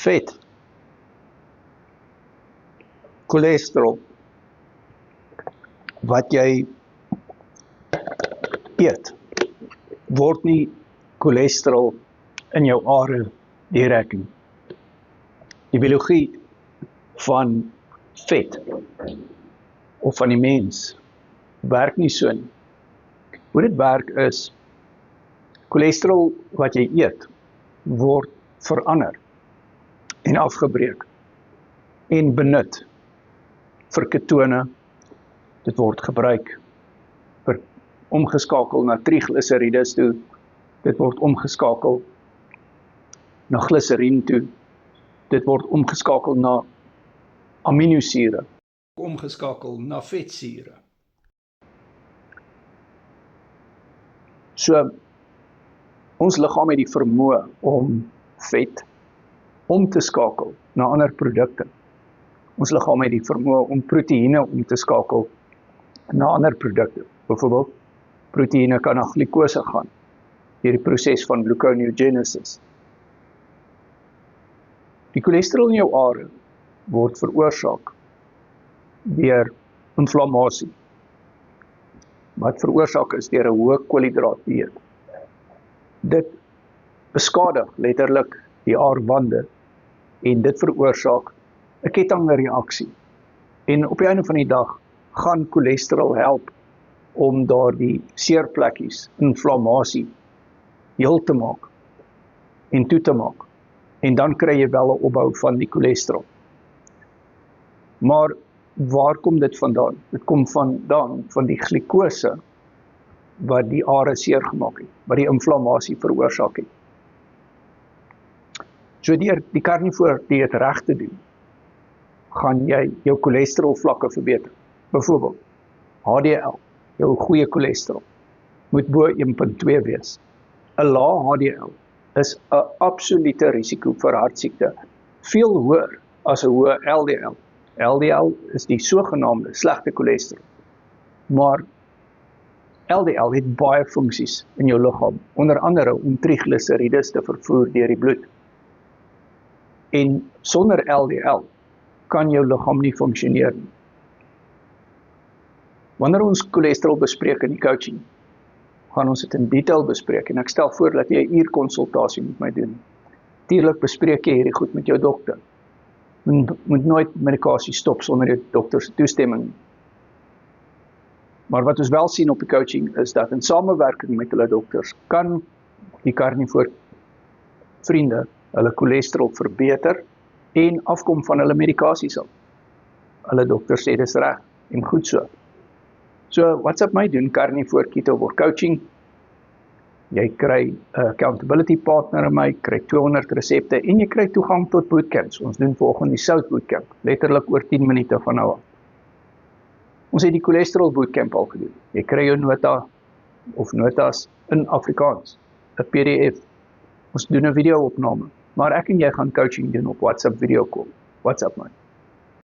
vet, cholesterol, wat jy eet, word nie cholesterol in jou are direk nie. Die biologie van vet, of van die mens, werk nie so nie. Hoe dit werk is, cholesterol wat jy eet, word verander en afgebreek en benut vir ketone. Dit word gebruik vir omgeskakel na triglycerides toe, dit word omgeskakel na glyserien toe, dit word omgeskakel na aminosure, omgeskakel na vetsure. So, ons liggaam het die vermoë om vet om te skakel na ander produkte. Ons liggaam het die vermoë om proteïene om te skakel na ander produkte. Byvoorbeeld, proteïene kan na glikose gaan deur die proses van gluconeogenesis. Die cholesterol in jou are word veroorsaak deur inflammasie, wat veroorsaak is deur 'n hoë koolhidraatdieet. Dit beskadig letterlik die aarwande en dit veroorsaak 'n kettingreaksie. En op die einde van die dag gaan cholesterol help om daardie seerplekkies, inflammasie, heel te maak en toe te maak. En dan kry jy wel 'n opbou van die cholesterol. Maar waar kom dit vandaan? Dit kom vandaan van die glikose wat die are seer gemaak het, wat die inflammasie veroorsaak het. So deur die karnivoor dieet reg te doen, gaan jy jou cholesterol vlakke verbeter. Byvoorbeeld, HDL, jou goeie cholesterol, moet bo 1.2 wees. 'n Lae HDL is 'n absolute risiko vir hartsiekte, veel hoër as 'n hoë LDL. LDL is die sogenaamde slegte cholesterol. Maar LDL het baie funksies in jou liggaam, onder andere om triglycerides te vervoer deur die bloed. En sonder LDL kan jou liggaam nie funksioneer nie. Wanneer ons cholesterol bespreek in die coaching, gaan ons dit in detail bespreek en ek stel voor dat jy 'n uur konsultasie met my doen. Natuurlik bespreek jy hierdie goed met jou dokter. Moet nooit medikasie stop sonder jou dokter se toestemming. Maar wat ons wel sien op die coaching is dat in samewerking met hulle dokters kan die karnivoor vriende hulle cholesterol verbeter en afkom van hulle medikasies af. Hulle dokter sê dis reg en goed so. So, WhatsApp my doen, Carnivore Ketovore Coaching. Jy kry 'n accountability partner in my, kry 200 resepte en jy kry toegang tot bootcamps. Ons doen volgende die Sout Bootcamp, letterlik oor 10 minute van nou af. Ons het die cholesterol bootcamp al gedoen. Jy kry jou nota of notas in Afrikaans, 'n PDF. Ons doen 'n video-opname, maar ek en jy gaan coaching doen op WhatsApp video call. WhatsApp my.